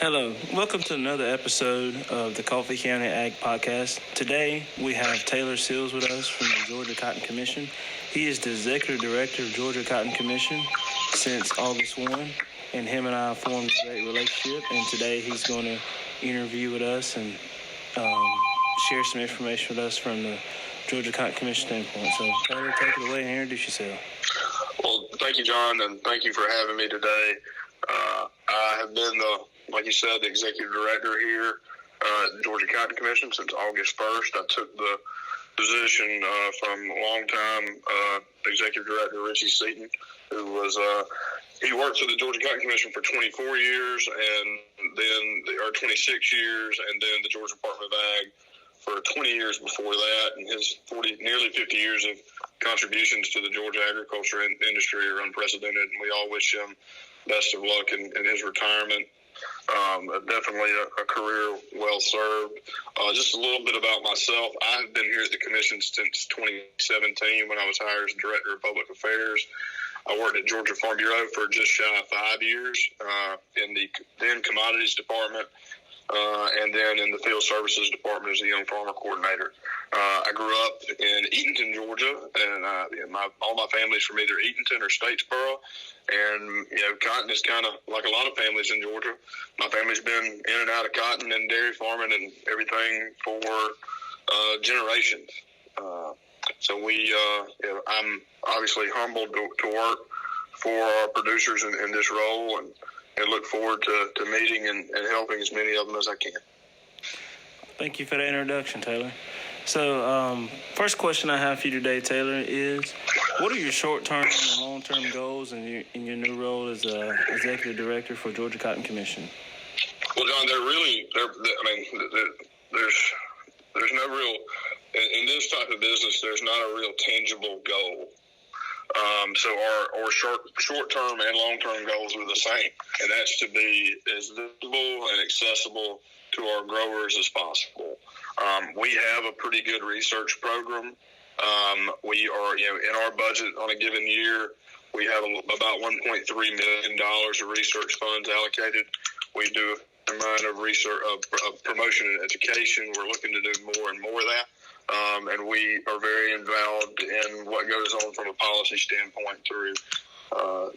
Hello, welcome to another episode of the Coffee County Ag Podcast. Today we have Taylor Sills with us from the Georgia Cotton Commission. He is the Executive Director of Georgia Cotton Commission since August 1, and him and I formed a great relationship, and today he's going to interview with us and share some information with us from the Georgia Cotton Commission standpoint. So Taylor, take it away and introduce yourself. Well, thank you, John, and thank you for having me today. I have been like you said, the executive director here at the Georgia Cotton Commission since August 1st. I took the position from longtime executive director Richie Seaton, who was he worked for the Georgia Cotton Commission for 24 years, and then 26 years, and then the Georgia Department of Ag for 20 years before that. And his nearly 50 years of contributions to the Georgia agriculture industry are unprecedented, and we all wish him best of luck in his retirement. Definitely a career well served. Just a little bit about myself. I've been here at the commission since 2017 when I was hired as Director of Public Affairs. I worked at Georgia Farm Bureau for just shy of 5 years in the then Commodities Department and then in the Field Services Department as a Young Farmer Coordinator. I grew up in Eatonton, Georgia, and all my family's from either Eatonton or Statesboro. And, cotton is kind of like a lot of families in Georgia. My family's been in and out of cotton and dairy farming and everything for generations. So I'm obviously humbled to work for our producers in this role and look forward to meeting and helping as many of them as I can. Thank you for the introduction, Taylor. So, first question I have for you today, Taylor, is what are your short-term and long-term goals in your new role as Executive Director for Georgia Cotton Commission? Well, John, there's no real, in this type of business, there's not a real tangible goal. So our short-term and long-term goals are the same, and that's to be as visible and accessible to our growers as possible. We have a pretty good research program. We are, in our budget on a given year, we have about $1.3 million of research funds allocated. We do a amount of research, of promotion and education. We're looking to do more and more of that. And we are very involved in what goes on from a policy standpoint through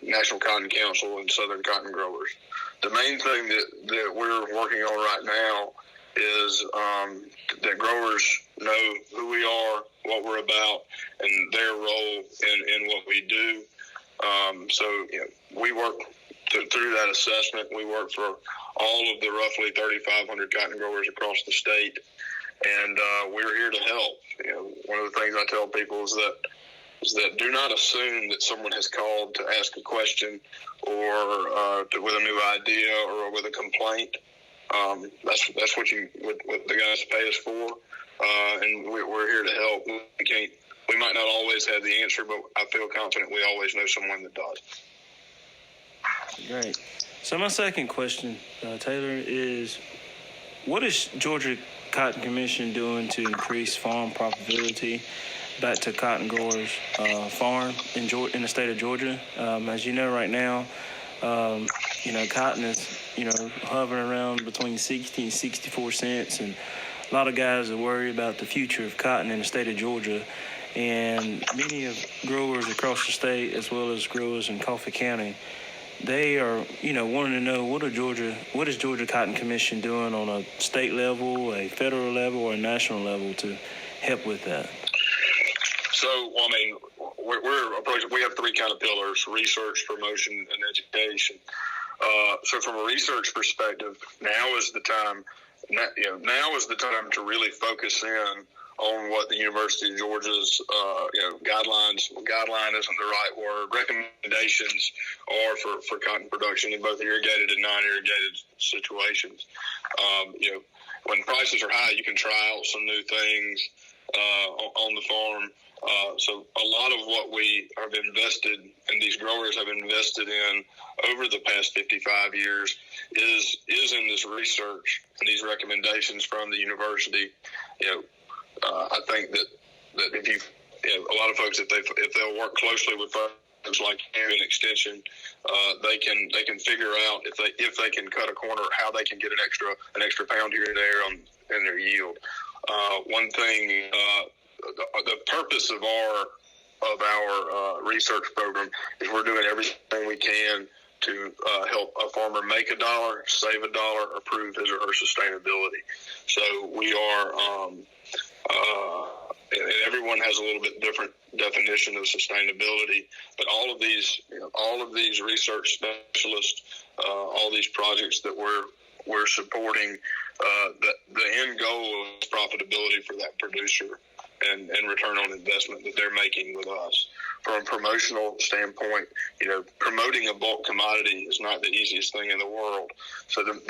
National Cotton Council and Southern Cotton Growers. The main thing that we're working on right now is that growers know who we are, what we're about, and their role in what we do. We work through that assessment. We work for all of the roughly 3,500 cotton growers across the state, and we're here to help. One of the things I tell people is that do not assume that someone has called to ask a question or with a new idea or with a complaint. That's what the guys pay us for, and we're here to help. We might not always have the answer, but I feel confident we always know someone that does. Great. So my second question, Taylor, is what is Georgia Cotton Commission doing to increase farm profitability back to cotton growers' farm in the state of Georgia? As you know, right now, cotton is, hovering around between 60 and 64 cents. And a lot of guys are worried about the future of cotton in the state of Georgia. And many of growers across the state, as well as growers in Coffee County, they are, wanting to know what is Georgia Cotton Commission doing on a state level, a federal level, or a national level to help with that? So, we're approaching. We have three kind of pillars: research, promotion, and education. So, from a research perspective, now is the time to really focus in on what the University of Georgia's, guideline isn't the right word, recommendations are for cotton production in both irrigated and non-irrigated situations. When prices are high, you can try out some new things on the farm. So a lot of what we have invested and these growers have invested in over the past 55 years is in this research and these recommendations from the university. I think that if a lot of folks, if they'll work closely with folks like you and Extension, they can figure out if they can cut a corner, how they can get an extra pound here and there in their yield. One thing, the purpose of our research program is we're doing everything we can to help a farmer make $1, save $1, or prove his or her sustainability. So we are. And everyone has a little bit different definition of sustainability, but all of these research specialists, all these projects that we're supporting, the end goal is profitability for that producer and return on investment that they're making with us. From a promotional standpoint, promoting a bulk commodity is not the easiest thing in the world. So the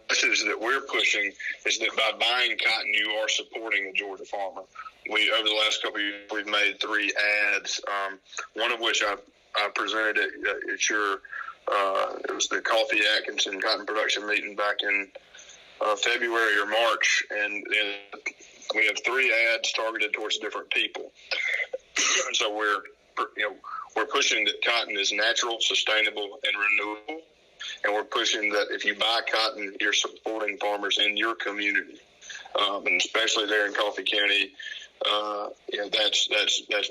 message that we're pushing is that by buying cotton, you are supporting the Georgia farmer. Over the last couple of years, we've made 3 ads, one of which I presented at your, it was the Coffee Atkinson Cotton Production meeting back in February or March, and we have 3 ads targeted towards different people. So we're pushing that cotton is natural, sustainable, and renewable, and we're pushing that if you buy cotton, you're supporting farmers in your community, and especially there in Coffee County. That's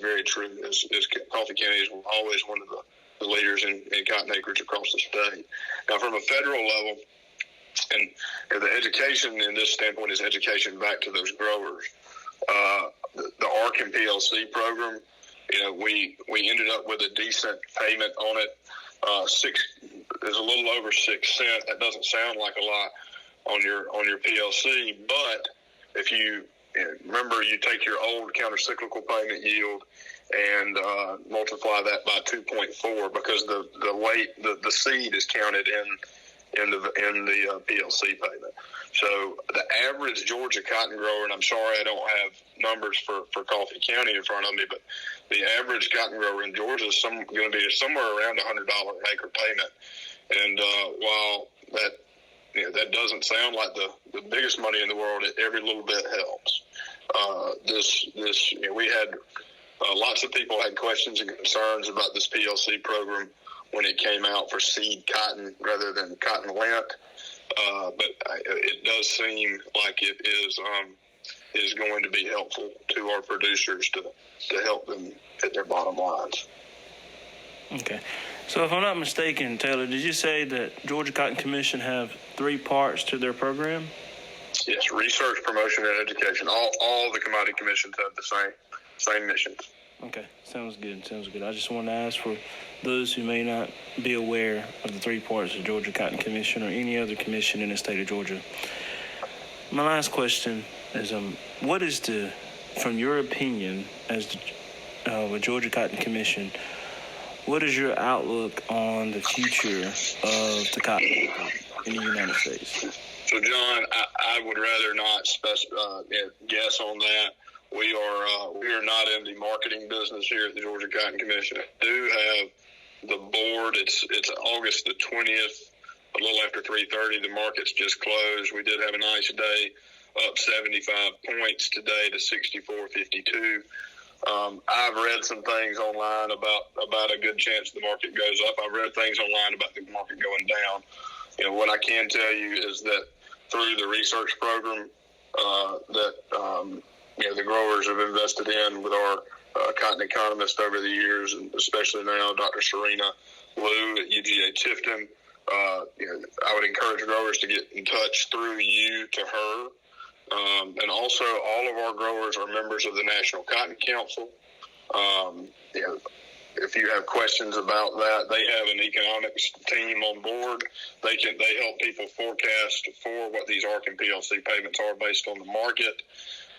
very true. As Coffee County is always one of the leaders in cotton acreage across the state. Now, from a federal level, and the education in this standpoint is education back to those growers. The ARC and PLC program, we ended up with a decent payment on it. There's a little over 6 cents. That doesn't sound like a lot on your PLC, but if you remember, you take your old countercyclical payment yield and multiply that by 2.4 because the seed is counted in the PLC payment. So the average Georgia cotton grower, and I'm sorry I don't have numbers for Coffee County in front of me, but the average cotton grower in Georgia is going to be somewhere around $100 an acre payment. And while that doesn't sound like the biggest money in the world, every little bit helps. We had lots of people had questions and concerns about this PLC program when it came out for seed cotton rather than cotton lint. But it does seem like it is going to be helpful to our producers to help them hit their bottom lines. Okay. So if I'm not mistaken, Taylor, did you say that Georgia Cotton Commission have 3 parts to their program? Yes, research, promotion, and education. All the commodity commissions have the same missions. Okay, sounds good. I just want to ask for those who may not be aware of the 3 parts of Georgia Cotton Commission or any other commission in the state of Georgia. My last question is, what is from your opinion as the Georgia Cotton Commission, what is your outlook on the future of the cotton in the United States? So, John, I would rather not guess on that. We are not in the marketing business here at the Georgia Cotton Commission. I do have the board. It's August the 20th, a little after 3:30. The market's just closed. We did have a nice day, up 75 points today to 64.52. I've read some things online about a good chance the market goes up. I've read things online about the market going down. What I can tell you is that through the research program the growers have invested in with our cotton economist over the years, and especially now Dr. Serena Liu at UGA Tifton. I would encourage growers to get in touch through you to her. And also all of our growers are members of the National Cotton Council. If you have questions about that, they have an economics team on board. They help people forecast for what these ARC and PLC payments are based on the market.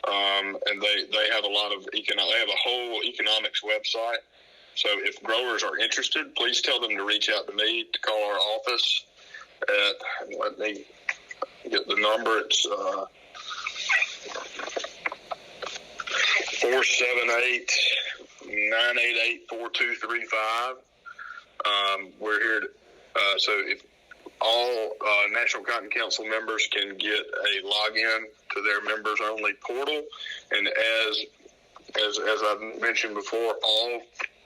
And they have a lot of they have a whole economics website. So if growers are interested, please tell them to reach out to me, to call our office at, let me get the number. It's 478-988-4235. We're here so if all National Cotton Council members can get a login to their members-only portal, and as I've mentioned before, all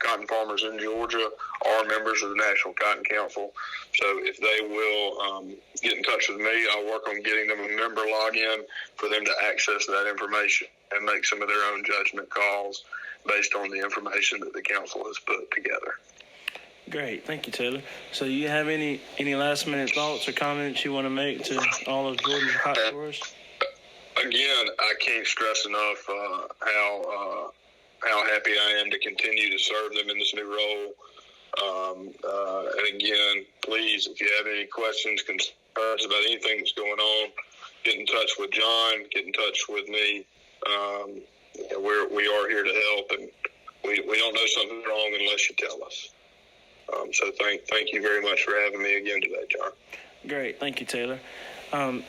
cotton farmers in Georgia are members of the National Cotton Council. So if they will get in touch with me, I'll work on getting them a member login for them to access that information and make some of their own judgment calls based on the information that the council has put together. Great. Thank you, Taylor. So you have any last-minute thoughts or comments you want to make to all of Georgia's cotton growers? Again, I can't stress enough how happy I am to continue to serve them in this new role. And again, please, if you have any questions, concerns about anything that's going on, get in touch with John, get in touch with me. We are here to help, and we don't know something's wrong unless you tell us. So thank you very much for having me again today, John. Great. Thank you, Taylor.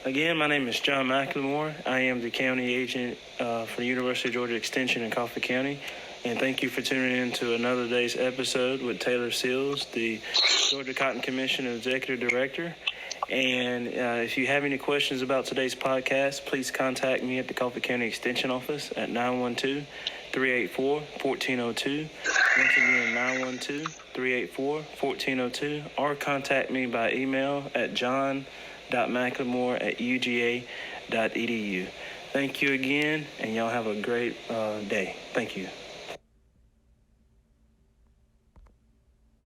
Again, my name is John McLemore. I am the county agent for the University of Georgia Extension in Coffee County. And thank you for tuning in to another day's episode with Taylor Sills, the Georgia Cotton Commission Executive Director. And if you have any questions about today's podcast, please contact me at the Coffee County Extension Office at 912-384-1402. Once again, 912-384-1402. Or contact me by email at john.mclemore@uga.edu. Thank you again, and y'all have a great day. Thank you.